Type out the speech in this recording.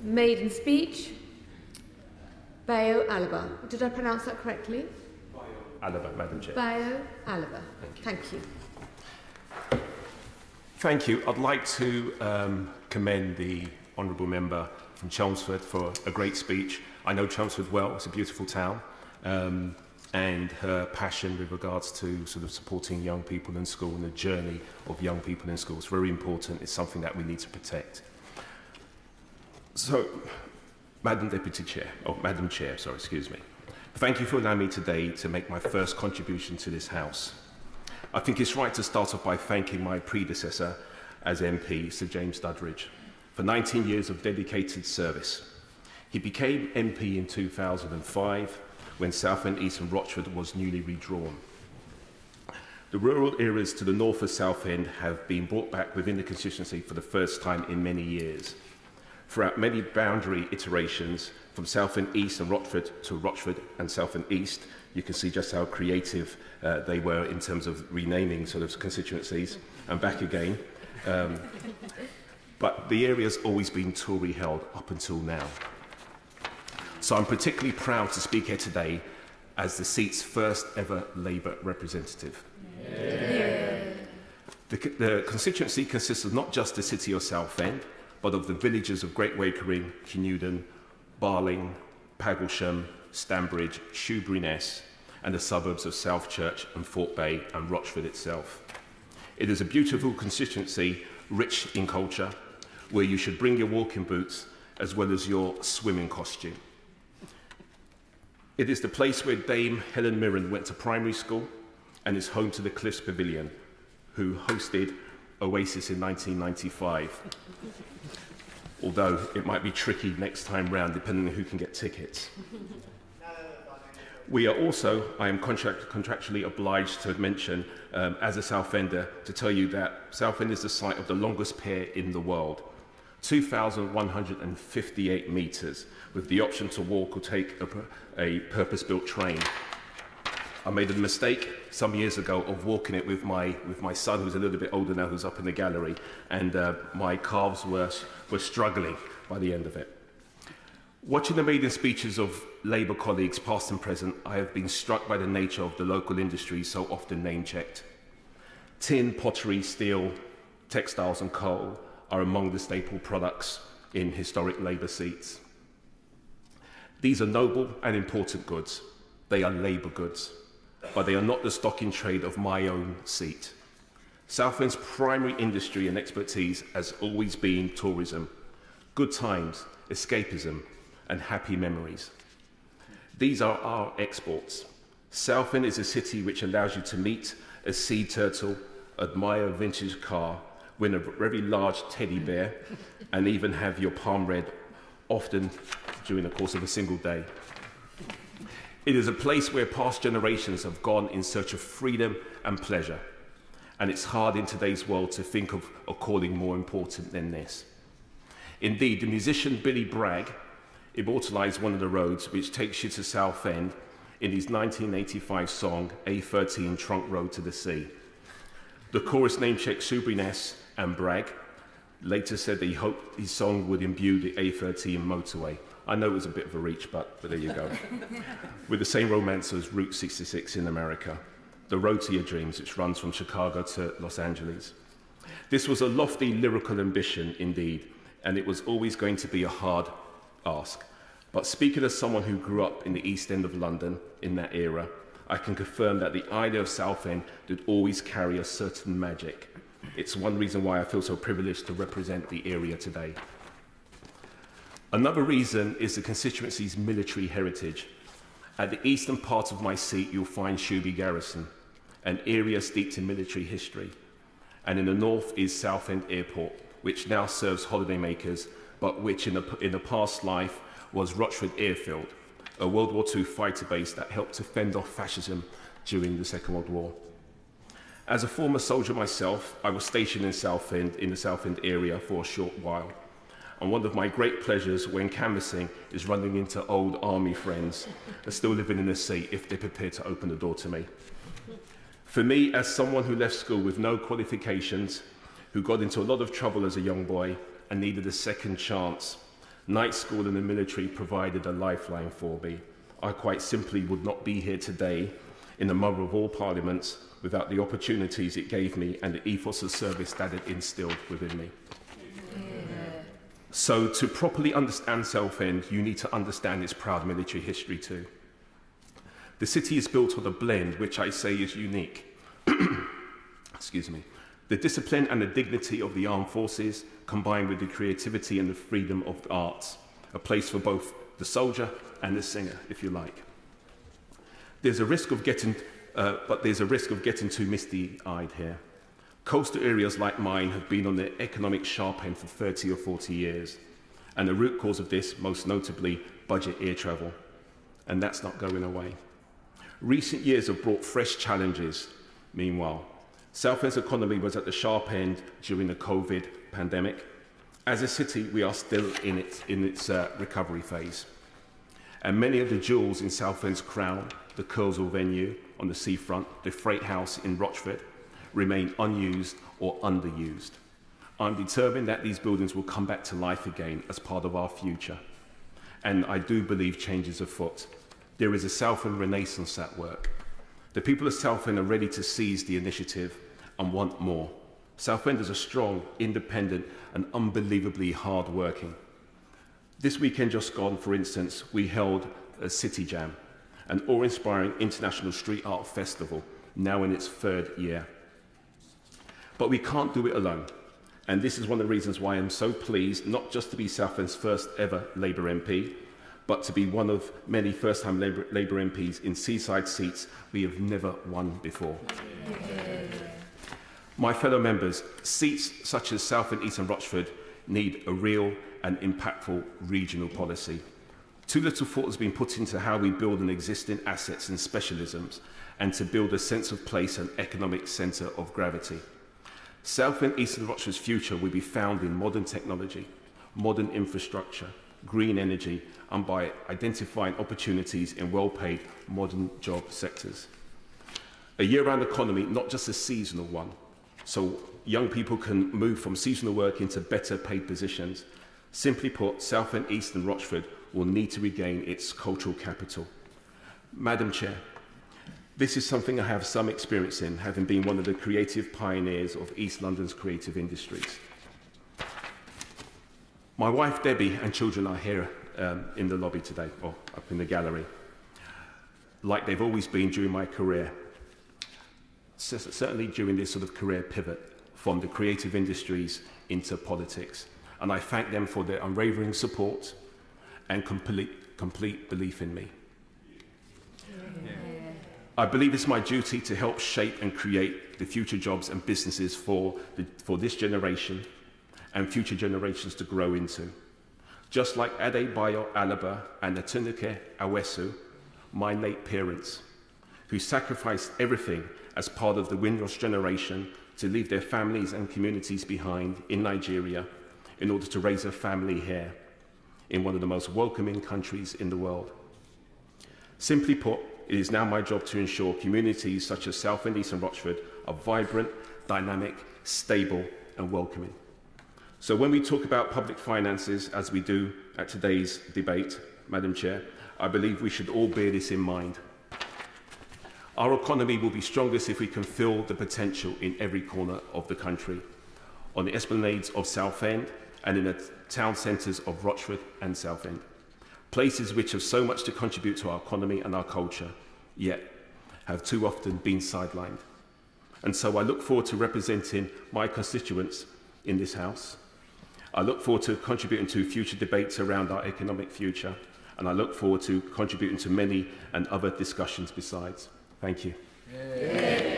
Maiden speech. Bayo Alaba. Did I pronounce that correctly? Bayo Alaba, Madam Chair. Bayo Alaba. Thank you. Thank you. I'd like to commend the Honourable Member from Chelmsford for a great speech. I know Chelmsford well, it's a beautiful town, and her passion with regards to sort of supporting young people in school and the journey of young people in school is very important. It's something that we need to protect. So, Madam Chair, excuse me. Thank you for allowing me today to make my first contribution to this House. I think it's right to start off by thanking my predecessor as MP, Sir James Duddridge, for 19 years of dedicated service. He became MP in 2005 when Southend East and Rochford was newly redrawn. The rural areas to the north of Southend have been brought back within the constituency for the first time in many years. Throughout many boundary iterations, from Southend East and Rochford to Rochford and Southend East, you can see just how creative they were in terms of renaming sort of constituencies and back again. But the area's always been Tory held up until now. So I'm particularly proud to speak here today as the seat's first ever Labour representative. Yeah. The constituency consists of not just the city of Southend, but of the villages of Great Wakering, Kenewden, Barling, Paglesham, Stanbridge, Shoebury-Ness, and the suburbs of Southchurch and Fort Bay and Rochford itself. It is a beautiful constituency, rich in culture, where you should bring your walking boots as well as your swimming costume. It is the place where Dame Helen Mirren went to primary school and is home to the Cliffs Pavilion, who hosted Oasis in 1995. Although it might be tricky next time round, depending on who can get tickets. We are also, I am contractually obliged to mention, as a Southender, to tell you that Southend is the site of the longest pier in the world, 2,158 metres, with the option to walk or take a purpose-built train. I made a mistake some years ago of walking it with my son, who's a little bit older now, who's up in the gallery, and my calves were struggling by the end of it. Watching the maiden speeches of Labour colleagues, past and present, I have been struck by the nature of the local industries so often name-checked. Tin, pottery, steel, textiles and coal are among the staple products in historic Labour seats. These are noble and important goods. They are Labour goods, but they are not the stock in trade of my own seat. Southend's primary industry and expertise has always been tourism, good times, escapism, and happy memories. These are our exports. Southend is a city which allows you to meet a sea turtle, admire a vintage car, win a very large teddy bear, and even have your palm read, often during the course of a single day. It is a place where past generations have gone in search of freedom and pleasure, and it's hard in today's world to think of a calling more important than this. Indeed, the musician Billy Bragg immortalised one of the roads which takes you to Southend in his 1985 song, A13 Trunk Road to the Sea. The chorus name-checked Shoebury-Ness and Bragg later said that he hoped his song would imbue the A13 motorway. I know it was a bit of a reach, but there you go. With the same romance as Route 66 in America, the road to your dreams, which runs from Chicago to Los Angeles. This was a lofty lyrical ambition indeed, and it was always going to be a hard ask. But speaking as someone who grew up in the East End of London in that era, I can confirm that the idea of Southend did always carry a certain magic. It's one reason why I feel so privileged to represent the area today. Another reason is the constituency's military heritage. At the eastern part of my seat, you'll find Shoeby Garrison, an area steeped in military history. And in the north is Southend Airport, which now serves holidaymakers, but which in a past life was Rochford Airfield, a World War II fighter base that helped to fend off fascism during the Second World War. As a former soldier myself, I was stationed in Southend, in the Southend area for a short while. And one of my great pleasures when canvassing is running into old army friends that are still living in the seat if they're prepared to open the door to me. For me, as someone who left school with no qualifications, who got into a lot of trouble as a young boy and needed a second chance, Night school and the military provided a lifeline for me. I quite simply would not be here today in the mother of all parliaments without the opportunities it gave me and the ethos of service that it instilled within me. So to properly understand Southend, you need to understand its proud military history too. The city is built on a blend which I say is unique. Excuse me. The discipline and the dignity of the armed forces combined with the creativity and the freedom of the arts, a place for both the soldier and the singer, if you like. There's a risk of getting too misty-eyed here. Coastal areas like mine have been on the economic sharp end for 30 or 40 years, and the root cause of this, most notably, budget air travel, and that's not going away. Recent years have brought fresh challenges. Meanwhile, Southend's economy was at the sharp end during the COVID pandemic. As a city, we are still in its recovery phase, and many of the jewels in Southend's crown, the Curzon venue on the seafront, the Freight House in Rochford, remain unused or underused. I'm determined that these buildings will come back to life again as part of our future. And I do believe change is afoot. There is a Southend Renaissance at work. The people of Southend are ready to seize the initiative and want more. Southend are strong, independent, and unbelievably hard-working. This weekend just gone, for instance, we held a City Jam, an awe-inspiring international street art festival, now in its third year. But we can't do it alone. And this is one of the reasons why I'm so pleased, not just to be Southend's first ever Labour MP, but to be one of many first-time Labour MPs in seaside seats we have never won before. My fellow members, seats such as Southend East and Rochford need a real and impactful regional policy. Too little thought has been put into how we build on existing assets and specialisms and to build a sense of place and economic centre of gravity. Southend East and Rochford's future will be found in modern technology, modern infrastructure, green energy, and by identifying opportunities in well-paid modern job sectors. A year-round economy, not just a seasonal one, so young people can move from seasonal work into better paid positions. Simply put, Southend East and Rochford will need to regain its cultural capital. Madam Chair, this is something I have some experience in, having been one of the creative pioneers of East London's creative industries. My wife Debbie and children are here in the lobby today, or up in the gallery, like they've always been during my career. Certainly during this sort of career pivot from the creative industries into politics. And I thank them for their unwavering support and complete belief in me. I believe it's my duty to help shape and create the future jobs and businesses for this generation and future generations to grow into. Just like Bayo Alaba and Atunike Awesu, my late parents, who sacrificed everything as part of the Windrush generation to leave their families and communities behind in Nigeria in order to raise a family here in one of the most welcoming countries in the world. Simply put, it is now my job to ensure communities such as Southend East and Rochford are vibrant, dynamic, stable, and welcoming. So when we talk about public finances, as we do at today's debate, Madam Chair, I believe we should all bear this in mind. Our economy will be strongest if we can fill the potential in every corner of the country, on the esplanades of Southend and in the town centres of Rochford and Southend, places which have so much to contribute to our economy and our culture, yet have too often been sidelined. And so I look forward to representing my constituents in this House. I look forward to contributing to future debates around our economic future, and I look forward to contributing to many and other discussions besides. Thank you.